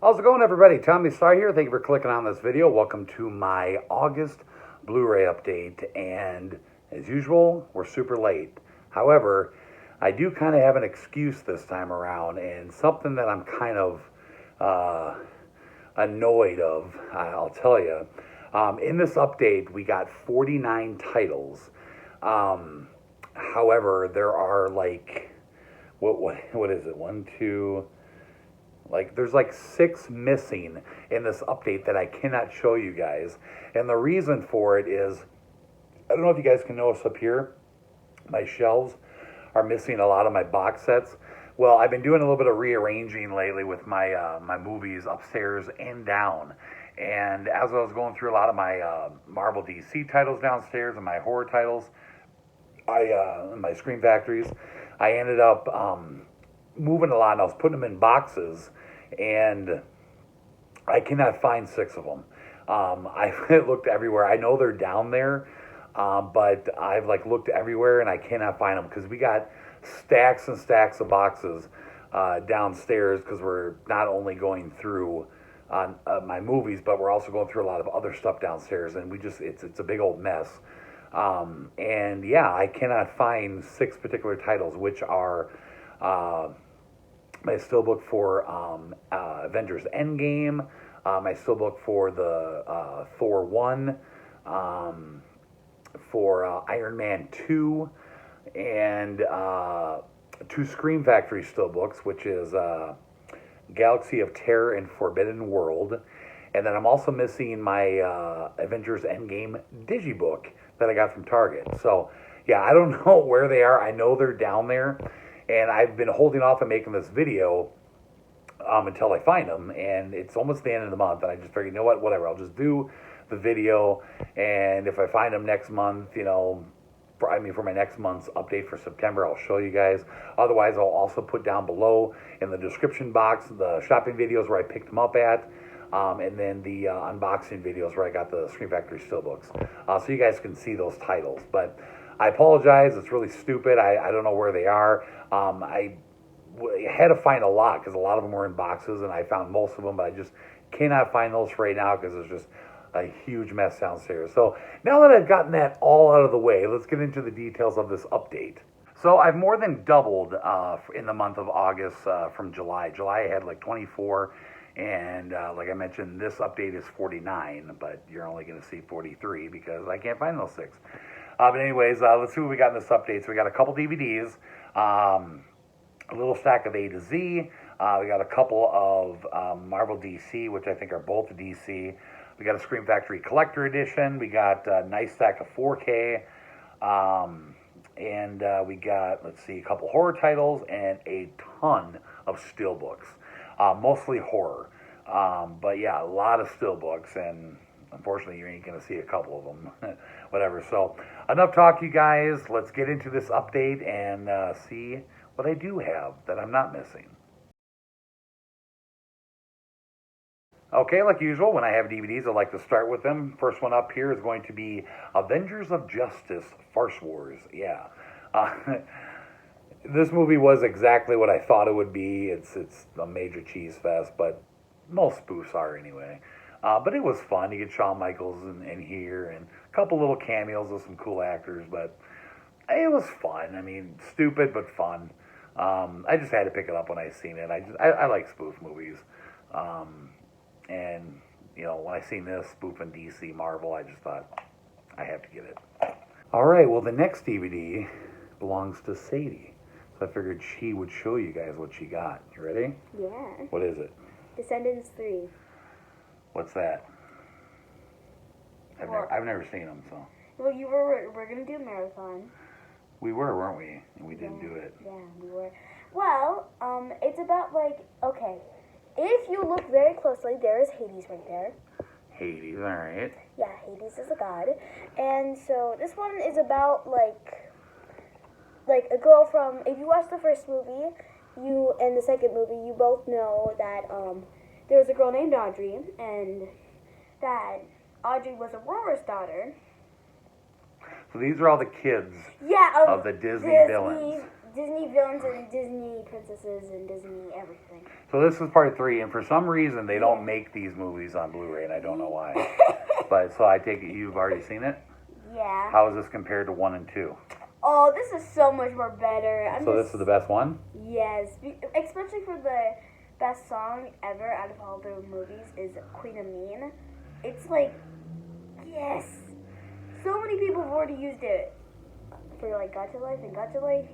How's it going, everybody? Tommy Star here. Thank you for clicking on this video. Welcome to my August Blu Ray update. And as usual, we're super late. However, I do kind of have an excuse this time around, and something that I'm kind of annoyed of, I'll tell you. In this update, we got 49 titles. However, there are like, what is it? One, two... there's like 6 missing in this update that I cannot show you guys. And the reason for it is, I don't know if you guys can notice up here, my shelves are missing a lot of my box sets. Well, I've been doing a little bit of rearranging lately with my my movies upstairs and down. And as I was going through a lot of my Marvel DC titles downstairs and my horror titles, my Scream Factories, I ended up moving a lot, and I was putting them in boxes, and I cannot find 6 of them. I've looked everywhere. I know they're down there, but I've looked everywhere, and I cannot find them because we got stacks and stacks of boxes downstairs because we're not only going through my movies, but we're also going through a lot of other stuff downstairs, and it's a big old mess. And yeah, I cannot find 6 particular titles, which are my Steelbook for Avengers Endgame, my Steelbook for the Thor 1, for Iron Man 2, and 2 Scream Factory Steelbooks, which is Galaxy of Terror and Forbidden World. And then I'm also missing my Avengers Endgame Digibook that I got from Target. So, yeah, I don't know where they are. I know they're down there. And I've been holding off on making this video until I find them. And it's almost the end of the month. And I just figured, you know what, whatever. I'll just do the video. And if I find them next month, for my next month's update for September, I'll show you guys. Otherwise, I'll also put down below in the description box the shopping videos where I picked them up at. And then the unboxing videos where I got the Scream Factory Steelbooks. So you guys can see those titles. But I apologize. It's really stupid. I don't know where they are. I had to find a lot because a lot of them were in boxes, and I found most of them, but I just cannot find those right now because it's just a huge mess downstairs. So now that I've gotten that all out of the way, let's get into the details of this update. So I've more than doubled in the month of August from July. July I had 24, and like I mentioned, this update is 49, but you're only going to see 43 because I can't find those 6. But anyways, let's see what we got in this update. So we got a couple DVDs, a little stack of A to Z. We got a couple of Marvel DC, which I think are both DC. We got a Scream Factory Collector Edition. We got a nice stack of 4K. And we got, let's see, a couple horror titles and a ton of Steelbooks. Mostly horror. But yeah, a lot of Steelbooks, and unfortunately, you ain't going to see a couple of them. Whatever. So, enough talk, you guys. Let's get into this update and see what I do have that I'm not missing. Okay, like usual, when I have DVDs, I like to start with them. First one up here is going to be Avengers of Justice Farce Wars. Yeah. This movie was exactly what I thought it would be. It's a major cheese fest, but most spoofs are anyway. But it was fun. You get Shawn Michaels in here and a couple little cameos of some cool actors, but it was fun. I mean, stupid but fun. I just had to pick it up when I seen it. I like spoof movies. And, when I seen this spoofing DC Marvel, I just thought I have to get it. All right, well, the next DVD belongs to Sadie. So I figured she would show you guys what she got. You ready? Yeah. What is it? Descendants 3. What's that? I've never seen them, so. Well, we're going to do a marathon. We were, weren't we? And we didn't do it. Yeah, we were. Well, it's about, okay, if you look very closely, there is Hades right there. Hades, all right. Yeah, Hades is a god. And so this one is about, a girl from, if you watch the first movie, and the second movie, you both know that, there was a girl named Audrey, and that Audrey was Aurora's daughter. So these are all the kids of the Disney villains. Disney villains and Disney princesses and Disney everything. So this is part 3, and for some reason they don't make these movies on Blu-ray, and I don't know why. But so I take it you've already seen it? Yeah. How is this compared to 1 and 2? Oh, this is so much more better. This is the best one? Yes, especially for the best song ever out of all the movies is Queen of Mean. It's like, yes. So many people have already used it for like Gotcha Life and Gotcha Life.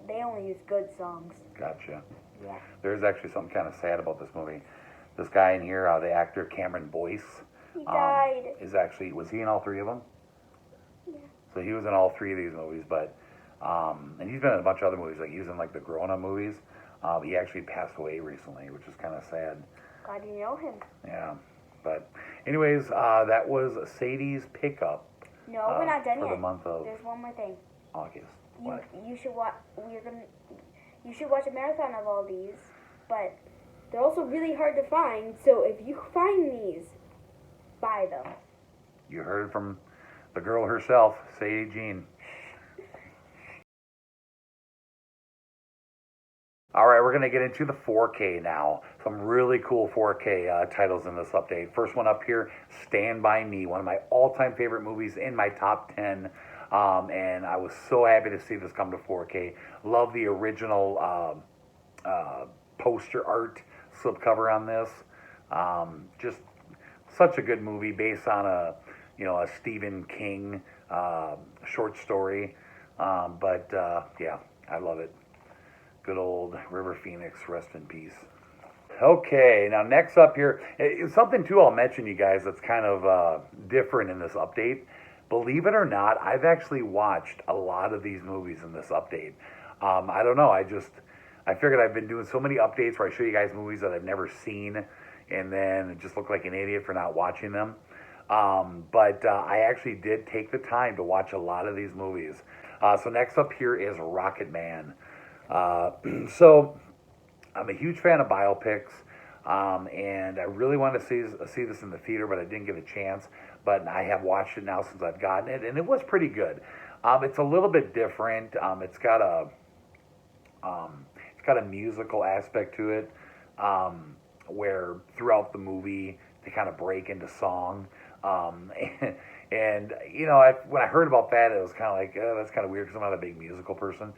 They only use good songs. Gotcha. Yeah. There's actually something kind of sad about this movie. This guy in here, the actor Cameron Boyce, he died. Was he in all 3 of them? Yeah. So he was in all 3 of these movies, but and he's been in a bunch of other movies. Like he was in like the grown-up movies. He actually passed away recently, which is kind of sad. Glad you know him. Yeah, but anyways, that was Sadie's pickup. No, we're not done for yet. The month of There's one more thing. August. You should watch. You should watch a marathon of all these, but they're also really hard to find. So if you find these, buy them. You heard it from the girl herself, Sadie Jean. All right, we're going to get into the 4K now. Some really cool 4K titles in this update. First one up here, Stand By Me, one of my all-time favorite movies in my top 10. And I was so happy to see this come to 4K. Love the original poster art slipcover on this. Just such a good movie based on a Stephen King short story. Yeah, I love it. Good old River Phoenix, rest in peace. Okay, now next up here, something too I'll mention, you guys, that's kind of different in this update. Believe it or not, I've actually watched a lot of these movies in this update. I don't know, I figured I've been doing so many updates where I show you guys movies that I've never seen, and then just look like an idiot for not watching them. I actually did take the time to watch a lot of these movies. So next up here is Rocket Man. So I'm a huge fan of biopics, and I really wanted to see this in the theater, but I didn't get a chance. But I have watched it now since I've gotten it, and it was pretty good. It's a little bit different. It's got a musical aspect to it, where throughout the movie they kind of break into song. And when I heard about that, it was kind of like, that's kind of weird because I'm not a big musical person.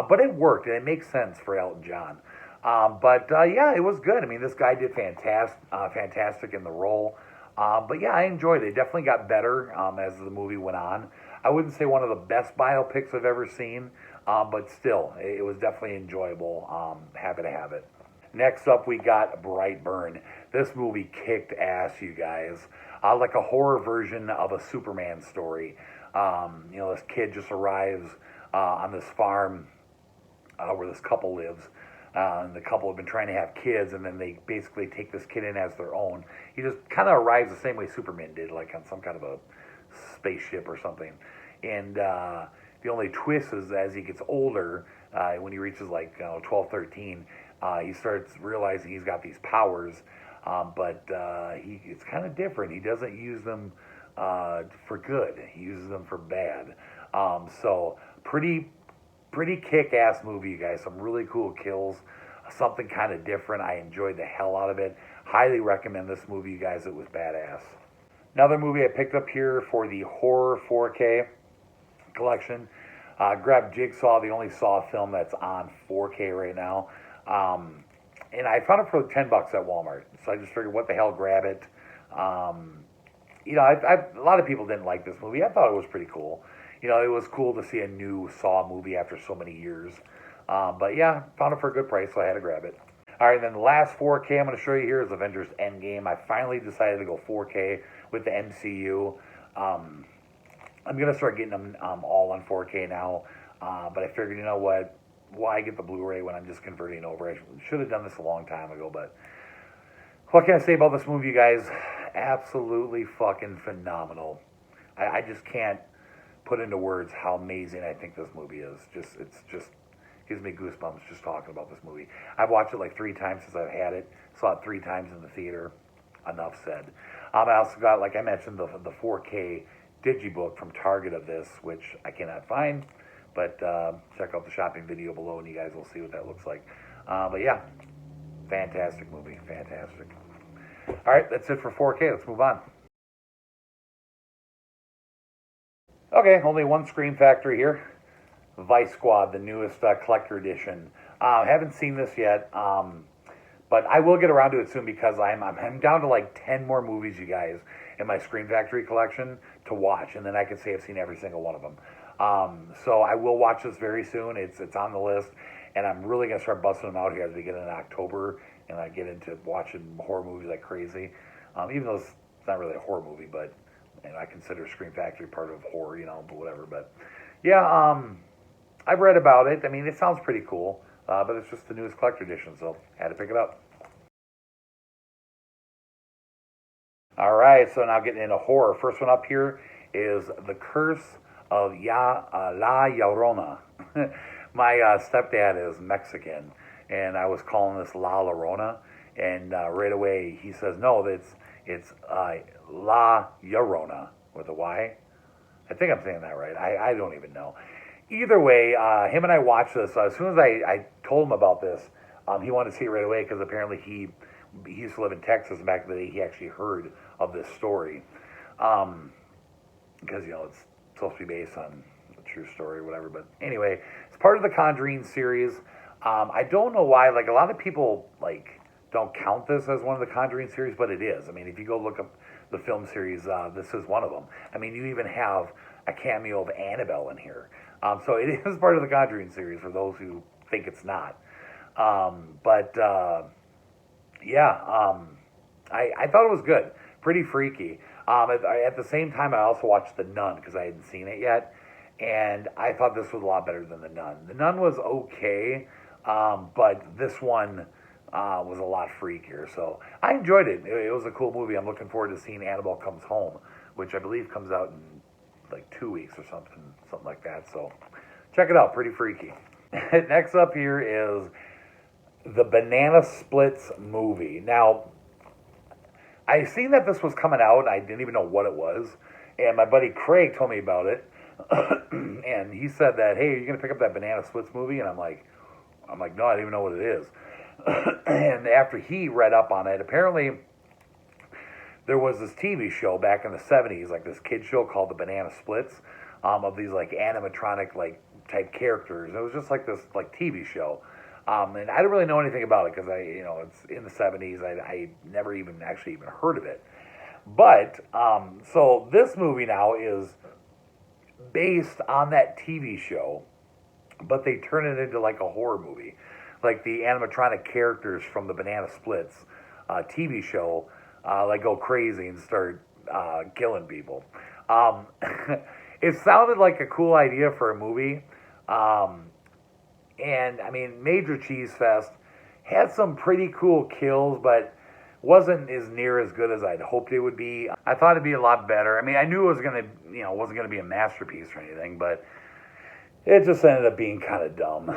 But it worked, and it makes sense for Elton John. Yeah, it was good. I mean, this guy did fantastic in the role. Yeah, I enjoyed it. It definitely got better as the movie went on. I wouldn't say one of the best biopics I've ever seen, but still, it was definitely enjoyable. Happy to have it. Next up, we got Brightburn. This movie kicked ass, you guys. Like a horror version of a Superman story. This kid just arrives on this farm where this couple lives. And the couple have been trying to have kids, and then they basically take this kid in as their own. He just kind of arrives the same way Superman did, like on some kind of a spaceship or something. And the only twist is as he gets older, when he reaches like 12, 13, he starts realizing he's got these powers, but it's kind of different. He doesn't use them for good. He uses them for bad. So pretty kick-ass movie, you guys. Some really cool kills. Something kind of different. I enjoyed the hell out of it. Highly recommend this movie, you guys. It was badass. Another movie I picked up here for the horror 4K collection. Grabbed Jigsaw, the only Saw film that's on 4K right now. And I found it for $10 at Walmart. So I just figured, what the hell, grab it. A lot of people didn't like this movie. I thought it was pretty cool. It was cool to see a new Saw movie after so many years. Yeah, found it for a good price, so I had to grab it. All right, then the last 4K I'm going to show you here is Avengers Endgame. I finally decided to go 4K with the MCU. I'm going to start getting them all on 4K now. But I figured, you know what? Why get the Blu Ray when I'm just converting over? I should have done this a long time ago, but what can I say about this movie, you guys? Absolutely fucking phenomenal. I just can't put into words how amazing I think this movie is. It's just gives me goosebumps just talking about this movie. I've watched it like 3 times since I've had it. Saw it 3 times in the theater. Enough said. I also got, like I mentioned, the 4K Digibook from Target of this, which I cannot find, But check out the shopping video below, and you guys will see what that looks like. But yeah, fantastic movie, fantastic. All right, that's it for 4K. Let's move on. Okay, only one Scream Factory here. Vice Squad, the newest collector edition. Haven't seen this yet, but I will get around to it soon because I'm down to like 10 more movies, you guys, in my Scream Factory collection to watch, and then I can say I've seen every single one of them. So I will watch this very soon. It's on the list, and I'm really gonna start busting them out here as we get into October, and I get into watching horror movies like crazy. Even though it's not really a horror movie, but I consider Scream Factory part of horror, but whatever. But yeah, I've read about it. I mean, it sounds pretty cool, but it's just the newest collector edition, so had to pick it up. All right, so now getting into horror. First one up here is The Curse of La Llorona. My stepdad is Mexican, and I was calling this La Llorona, and right away he says, no, it's La Llorona with a Y. I think I'm saying that right. I don't even know. Either way, him and I watched this. As soon as I told him about this, he wanted to see it right away because apparently he used to live in Texas, and back in the day he actually heard of this story. Because, it's supposed to be based on a true story or whatever. But anyway, it's part of the Conjuring series. I don't know why, like a lot of people don't count this as one of the Conjuring series, but it is. I mean, if you go look up the film series, this is one of them. I mean, you even have a cameo of Annabelle in here. So it is part of the Conjuring series for those who think it's not. I thought it was good. Pretty freaky. At the same time, I also watched The Nun because I hadn't seen it yet. And I thought this was a lot better than The Nun. The Nun was okay, but this one was a lot freakier. So I enjoyed it. It was a cool movie. I'm looking forward to seeing Annabelle Comes Home, which I believe comes out in like 2 weeks or something like that. So check it out. Pretty freaky. Next up here is the Banana Splits movie. Now, I seen that this was coming out. I didn't even know what it was. And my buddy Craig told me about it. And he said that, hey, are you going to pick up that Banana Splits movie? And I'm like, no, I don't even know what it is. And after he read up on it, apparently there was this TV show back in the 70s, like this kid show called The Banana Splits, of these like animatronic type characters. It was just like this TV show. And I didn't really know anything about it because it's in the 70s. I never even heard of it. But, so this movie now is based on that TV show, but they turn it into like a horror movie. Like the animatronic characters from the Banana Splits TV show, go crazy and start killing people. It sounded like a cool idea for a movie. And, I mean, Major Cheese Fest had some pretty cool kills, but wasn't as near as good as I'd hoped it would be. I thought it'd be a lot better. I mean, I knew it was going to, wasn't going to be a masterpiece or anything, but it just ended up being kind of dumb.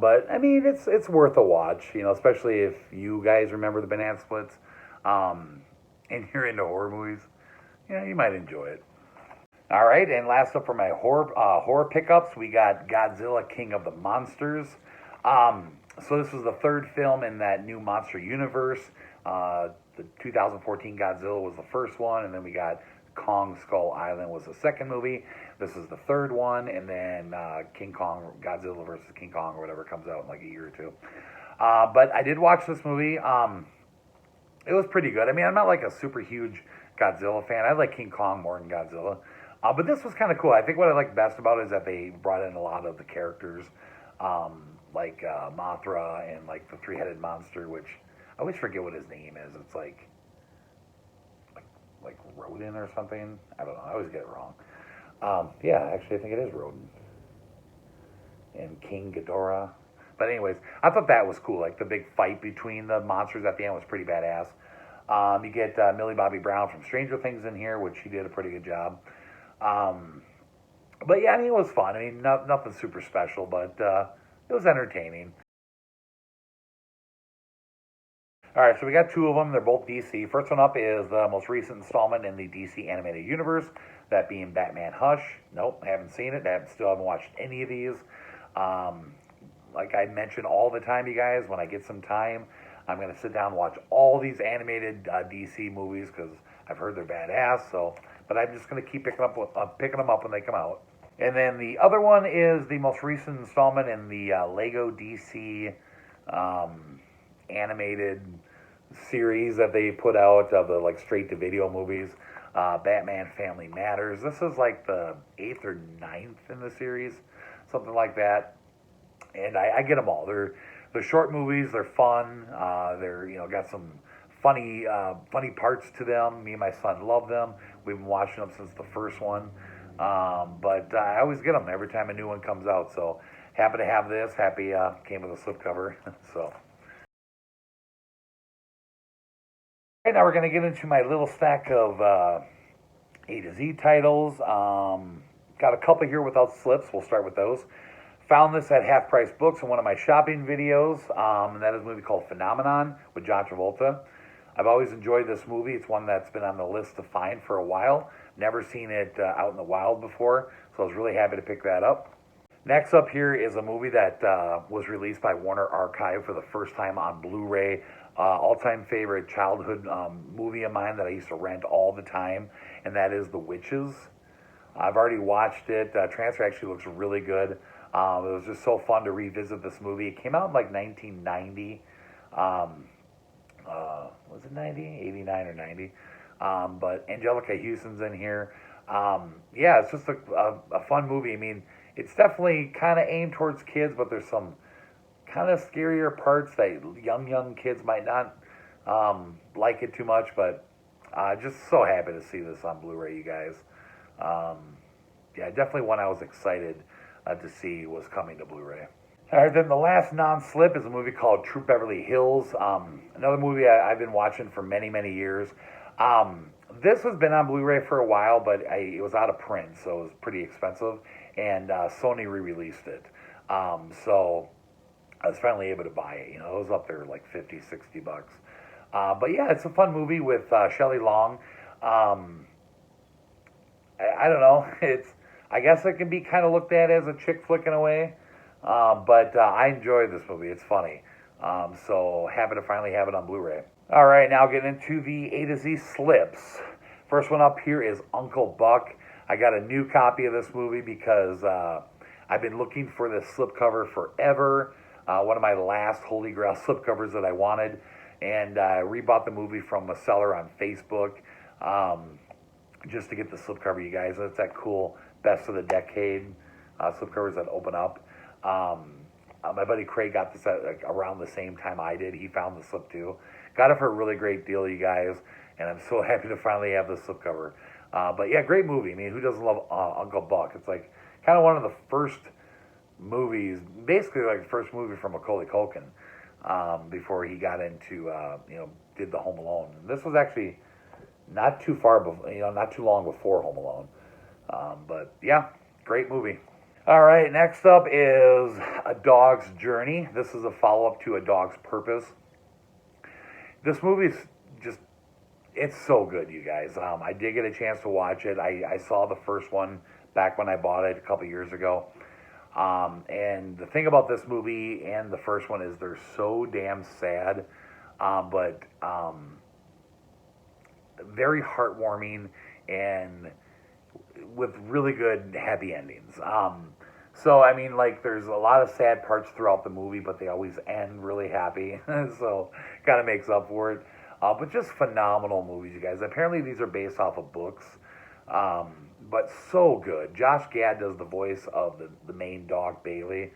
But, I mean, it's worth a watch, especially if you guys remember the Banana Splits, and you're into horror movies. You might enjoy it. All right, and last up for my horror pickups, we got Godzilla King of the Monsters. So this was the third film in that new monster universe. The 2014 Godzilla was the first one, and then we got Kong Skull Island was the second movie. This is the third one, and then King Kong, Godzilla versus King Kong or whatever comes out in like a year or two. But I did watch this movie. It was pretty good. I mean, I'm not like a super huge Godzilla fan. I like King Kong more than Godzilla. But this was kind of cool. I think what I like best about it is that they brought in a lot of the characters, like Mothra and like the three-headed monster, which I always forget what his name is. It's like Rodin or something. I don't know. I always get it wrong. Yeah, actually, I think it is Rodin. And King Ghidorah. But anyways, I thought that was cool. Like the big fight between the monsters at the end was pretty badass. You get Millie Bobby Brown from Stranger Things in here, which she did a pretty good job. But yeah, I mean, it was fun. I mean, nothing super special, but it was entertaining. All right, so we got two of them. They're both DC. First one up is the most recent installment in the DC animated universe, that being Batman Hush. Nope, I haven't seen it. Still haven't watched any of these. Like I mention all the time, you guys, when I get some time, I'm going to sit down and watch all these animated DC movies because I've heard they're badass. So, but I'm just going to keep picking them up when they come out. And then the other one is the most recent installment in the Lego DC animated series that they put out of the like straight to video movies. Batman Family Matters. This is like the 8th or 9th in the series, something like that. And I get them all. They're short movies. They're fun. They're got some funny parts to them. Me and my son love them. We've been watching them since the first one. But I always get them every time a new one comes out. So happy to have this. Happy came with a slipcover. So. Right now we're going to get into my little stack of A to Z titles. Got a couple here without slips. We'll start with those. Found this at Half Price Books in one of my shopping videos, and that is a movie called Phenomenon with John Travolta. I've always enjoyed this movie. It's one that's been on the list to find for a while. Never seen it out in the wild before, so I was really happy to pick that up. Next up here is a movie that was released by Warner Archive for the first time on Blu Ray. All-time favorite childhood movie of mine that I used to rent all the time, and that is The Witches. I've already watched it. Transfer actually looks really good. It was just so fun to revisit this movie. It came out in like 1990. Was it 90? 89 or 90. But Angelica Houston's in here. Yeah, it's just a fun movie. I mean, it's definitely kind of aimed towards kids, but there's some kind of scarier parts that young kids might not like it too much, but just so happy to see this on Blu-ray, you guys. Yeah, definitely one I was excited to see was coming to Blu-ray. All right, then the last non-slip is a movie called Troop Beverly Hills. Another movie I've been watching for many, many years. This has been on Blu-ray for a while, but it was out of print, so it was pretty expensive, and Sony re-released it. So I was finally able to buy it. It was up there like 50, 60 bucks. But yeah, it's a fun movie with Shelley Long. I don't know. I guess it can be kind of looked at as a chick flick in a way. But I enjoyed this movie. It's funny. So happy to finally have it on Blu-ray. All right, now getting into the A to Z slips. First one up here is Uncle Buck. I got a new copy of this movie because I've been looking for this slipcover forever. One of my last Holy Grail slipcovers that I wanted. And I rebought the movie from a seller on Facebook just to get the slipcover, you guys. It's that cool Best of the Decade slipcovers that open up. My buddy Craig got this at around the same time I did. He found the slip too. Got it for a really great deal, you guys. And I'm so happy to finally have this slipcover. But yeah, great movie. I mean, who doesn't love Uncle Buck? It's like kind of one of the first movies, basically like the first movie from Macaulay Culkin before he got into, did the Home Alone. And this was actually not too far, not too long before Home Alone. But yeah, great movie. All right, next up is A Dog's Journey. This is a follow-up to A Dog's Purpose. This movie's just, it's so good, you guys. I did get a chance to watch it. I saw the first one back when I bought it a couple years ago. And the thing about this movie and the first one is they're so damn sad, but very heartwarming and with really good happy endings. So, I mean, like, there's a lot of sad parts throughout the movie, but they always end really happy. So, kind of makes up for it. But just phenomenal movies, you guys. Apparently, these are based off of books. But so good. Josh Gad does the voice of the main dog, Bailey.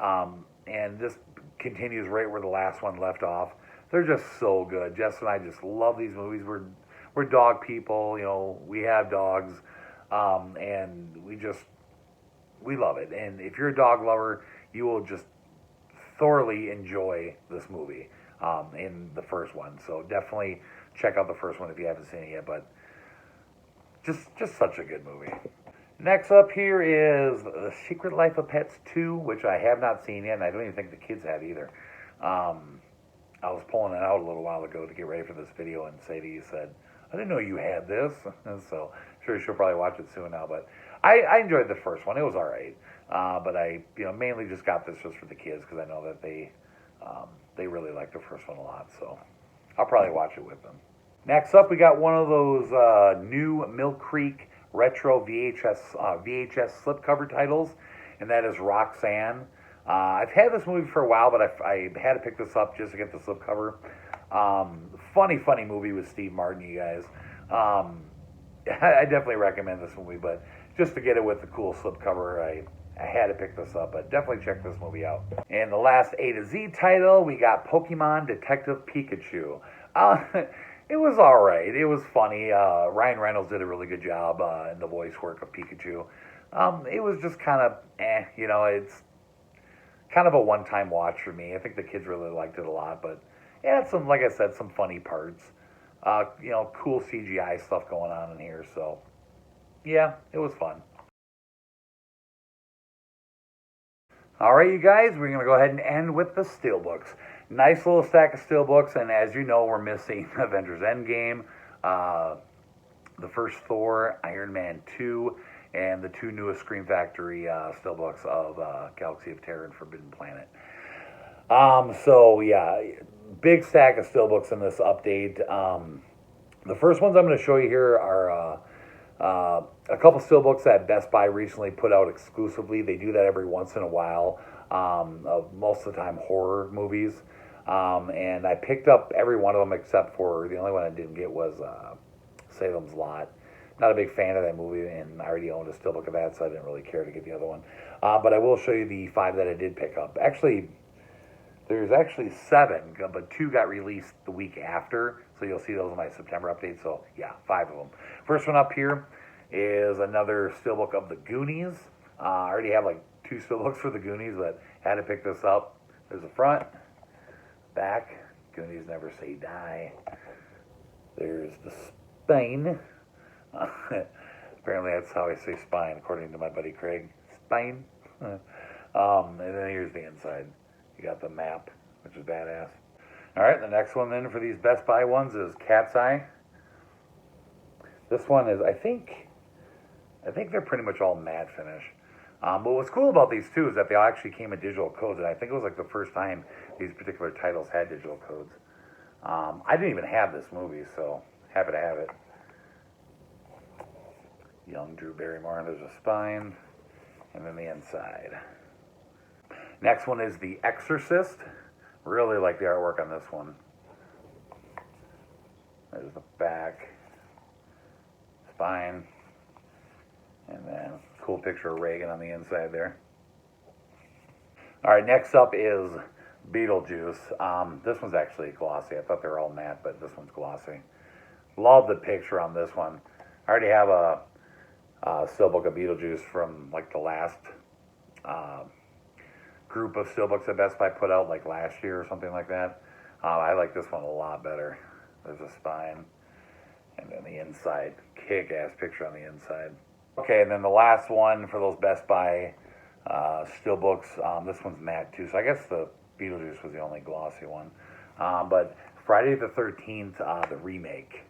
And this continues right where the last one left off. They're just so good. Jess and I just love these movies. We're dog people. We have dogs. And we love it. And if you're a dog lover, you will just thoroughly enjoy this movie in the first one. So definitely check out the first one if you haven't seen it yet. But just such a good movie. Next up here is The Secret Life of Pets 2, which I have not seen yet, and I don't even think the kids have either. I was pulling it out a little while ago to get ready for this video, and Sadie said, I didn't know you had this. And so, sure, she'll probably watch it soon now. But I enjoyed the first one. It was all right. But I, mainly just got this just for the kids because I know that they really like the first one a lot. So I'll probably watch it with them. Next up, we got one of those new Mill Creek retro VHS slipcover titles, and that is Roxanne. I've had this movie for a while, but I had to pick this up just to get the slipcover. Funny movie with Steve Martin, you guys. I definitely recommend this movie, but just to get it with the cool slipcover, I had to pick this up, but definitely check this movie out. And the last A to Z title, we got Pokemon Detective Pikachu. It was alright. It was funny. Ryan Reynolds did a really good job in the voice work of Pikachu. It was just kind of, it's kind of a one-time watch for me. I think the kids really liked it a lot, but it had some, like I said, some funny parts. Cool CGI stuff going on in here, so yeah, it was fun. Alright, you guys, we're going to go ahead and end with the Steelbooks. Nice little stack of Steelbooks, and as you know, we're missing Avengers Endgame, the first Thor, Iron Man 2, and the two newest Scream Factory Steelbooks of Galaxy of Terror and Forbidden Planet. So, yeah, big stack of Steelbooks in this update. The first ones I'm going to show you here are a couple Steelbooks that Best Buy recently put out exclusively. They do that every once in a while, most of the time horror movies. And I picked up every one of them except for the only one I didn't get was Salem's Lot. Not a big fan of that movie, and I already owned a Steelbook of that, so I didn't really care to get the other one. But I will show you the 5 that I did pick up. Actually, there's actually 7, but 2 got released the week after, so you'll see those in my September update. So, yeah, 5 of them. First one up here is another Steelbook of the Goonies. I already have like 2 Steelbooks for the Goonies, but had to pick this up. There's the front, back, Goonies Never Say Die. There's the spine. Apparently that's how I say spine, according to my buddy Craig. Spine. And then here's the inside. You got the map, which is badass. Alright, the next one then for these Best Buy ones is Cat's Eye. This one is, I think they're pretty much all matte finish. But what's cool about these two is that they all actually came in digital codes, and I think it was like the first time these particular titles had digital codes. I didn't even have this movie, so happy to have it. Young Drew Barrymore, there's a spine, and then the inside. Next one is The Exorcist. Really like the artwork on this one. There's the back, spine, and then cool picture of Reagan on the inside there. Alright, next up is Beetlejuice. This one's actually glossy. I thought they were all matte, but this one's glossy. Love the picture on this one. I already have a Steelbook of Beetlejuice from like the last group of Steelbooks that Best Buy put out like last year or something like that. I like this one a lot better. There's a spine, and then the inside. Kick-ass picture on the inside. Okay, and then the last one for those Best Buy Steelbooks, this one's matte too, so I guess the Beetlejuice was the only glossy one. But Friday the 13th, the remake.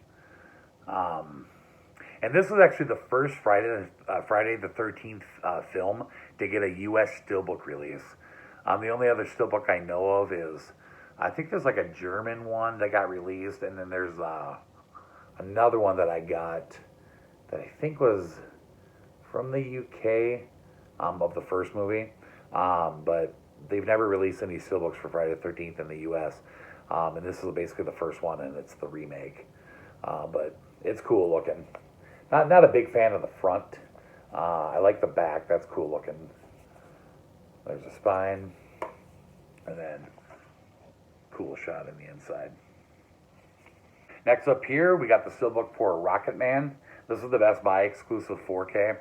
And this was actually the first Friday the 13th film to get a U.S. Steelbook release. The only other Steelbook I know of is, I think there's like a German one that got released, and then there's another one that I got that I think was from the UK of the first movie. But they've never released any Steelbooks for Friday the 13th in the U.S. And this is basically the first one, and it's the remake. But it's cool looking. Not a big fan of the front. I like the back. That's cool looking. There's a spine, and then cool shot in the inside. Next up here, we got the Steelbook for Rocket Man. This is the Best Buy exclusive 4K.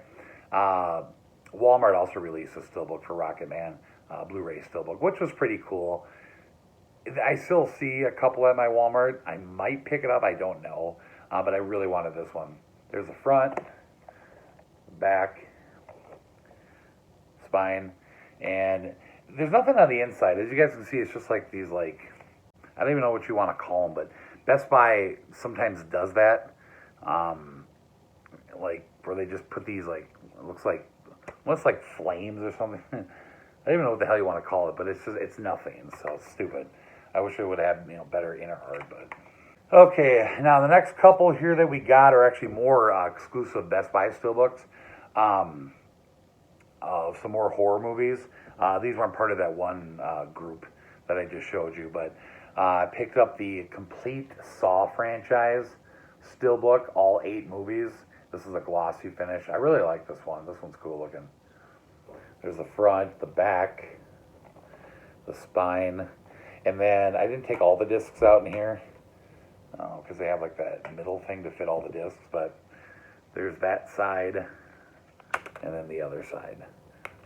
Walmart also released a Steelbook for Rocket Man, Blu Ray Steelbook, which was pretty cool. I still see a couple at my Walmart. I might pick it up. I don't know. But I really wanted this one. There's the front, back, spine, and there's nothing on the inside. As you guys can see, it's just like these, like, I don't even know what you want to call them, but Best Buy sometimes does that. Like where they just put these like it looks like flames or something. I don't even know what the hell you want to call it, but it's nothing. So it's stupid. I wish it would have better inner art, but. Okay, now the next couple here that we got are actually more exclusive Best Buy Steelbooks. Some more horror movies. These weren't part of that one group that I just showed you, but I picked up the complete Saw franchise Steelbook, all 8 movies. This is a glossy finish. I really like this one. This one's cool looking. There's the front, the back, the spine, and then I didn't take all the discs out in here. Because they have like that middle thing to fit all the discs, but there's that side and then the other side.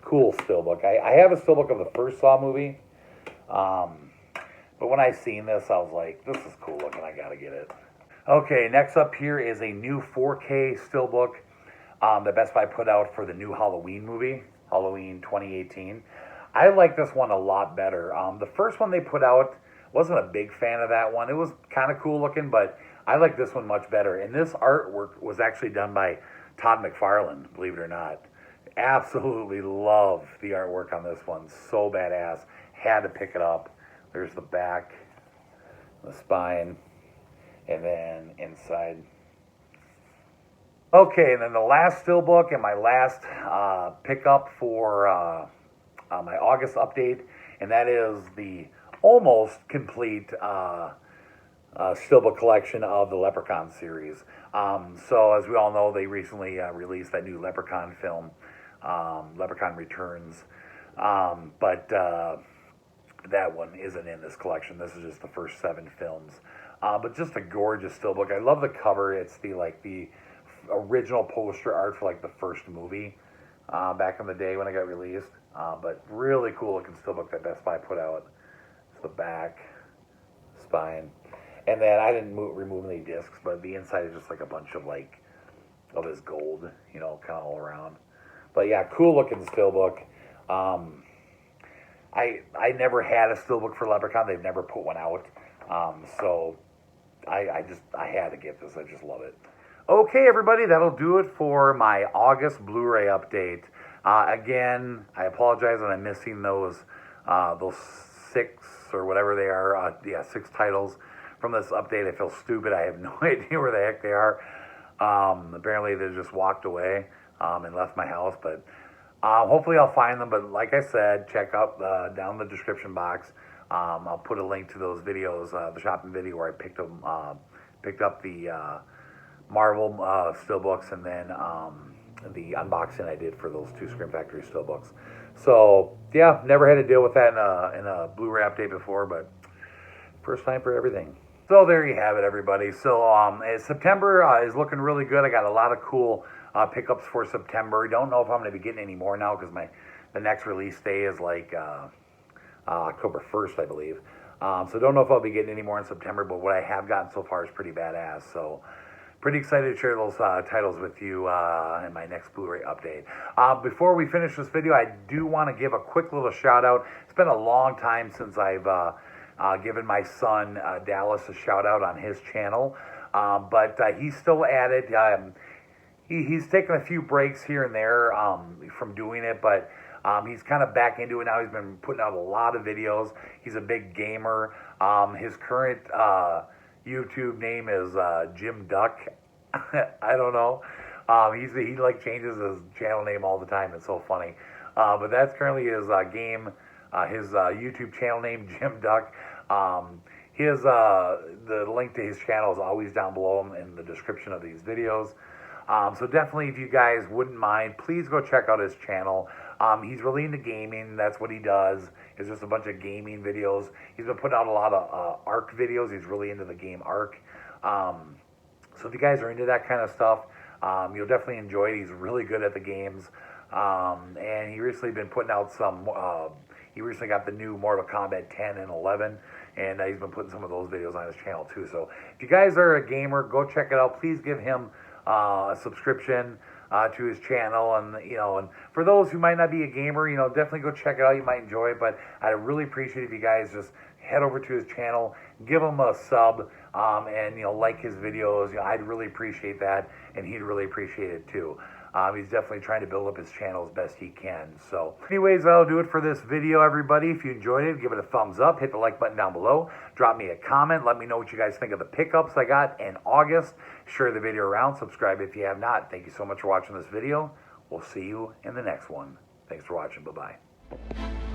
Cool steelbook. I have a steelbook of the first Saw movie, but when I seen this, I was like, this is cool looking. I gotta get it. Okay, next up here is a new 4K steelbook that Best Buy put out for the new Halloween movie, Halloween 2018. I like this one a lot better. The first one they put out, wasn't a big fan of that one. It was kind of cool looking, but I like this one much better. And this artwork was actually done by Todd McFarlane, believe it or not. Absolutely love the artwork on this one. So badass. Had to pick it up. There's the back, the spine, and then inside. Okay, and then the last steelbook and my last pickup for my August update, and that is the almost complete steelbook collection of the Leprechaun series. So as we all know, they recently released that new Leprechaun film, Leprechaun Returns. But that one isn't in this collection. This is just the first 7 films. But just a gorgeous steelbook. I love the cover. It's the original poster art for like the first movie back in the day when it got released. But really cool looking steelbook that Best Buy put out. The back, spine, and then I didn't remove any discs, but the inside is just like a bunch of of this gold, kind of all around. But yeah, cool looking steelbook. I never had a steelbook for Leprechaun. They've never put one out, so I had to get this. I just love it. Okay, everybody, that'll do it for my August Blu Ray update. Again, I apologize that I'm missing those 6 or whatever they are, 6 titles from this update. I feel stupid. I have no idea where the heck they are. Apparently they just walked away and left my house, but hopefully I'll find them. But like I said, check out down in the description box. I'll put a link to those videos, the shopping video where I picked up the Marvel steelbooks, and then the unboxing I did for those 2 Scream Factory steelbooks. So yeah, never had to deal with that in a Blu-ray update before, but first time for everything. So there you have it, everybody. So September is looking really good. I got a lot of cool pickups for September. Don't know if I'm going to be getting any more now because the next release day is October 1st, I believe. So don't know if I'll be getting any more in September, but what I have gotten so far is pretty badass. So pretty excited to share those titles with you in my next Blu-ray update. Before we finish this video, I do want to give a quick little shout out. It's been a long time since I've given my son Dallas a shout out on his channel, but he's still at it. He's taken a few breaks here and there from doing it, but he's kind of back into it now. He's been putting out a lot of videos. He's a big gamer. His current YouTube name is JimDuck. I don't know. He changes his channel name all the time. It's so funny. But that's currently his his YouTube channel name, JimDuck. The link to his channel is always down below in the description of these videos. So definitely, if you guys wouldn't mind, please go check out his channel. He's really into gaming. That's what he does. It's just a bunch of gaming videos. He's been putting out a lot of Ark videos. He's really into the game Ark. So if you guys are into that kind of stuff, you'll definitely enjoy it. He's really good at the games. And he recently been putting out some, he recently got the new Mortal Kombat 10 and 11, and he's been putting some of those videos on his channel too. So if you guys are a gamer, go check it out. Please give him a subscription to his channel, and and for those who might not be a gamer, definitely go check it out. You might enjoy it, but I'd really appreciate if you guys just head over to his channel, give him a sub, and like his videos. I'd really appreciate that, and he'd really appreciate it too. He's definitely trying to build up his channel as best he can. So anyways, that'll do it for this video, everybody. If you enjoyed it, give it a thumbs up, hit the like button down below, drop me a comment, let me know what you guys think of the pickups I got in August. Share the video around, subscribe if you have not. Thank you so much for watching this video. We'll see you in the next one. Thanks for watching. Bye-bye.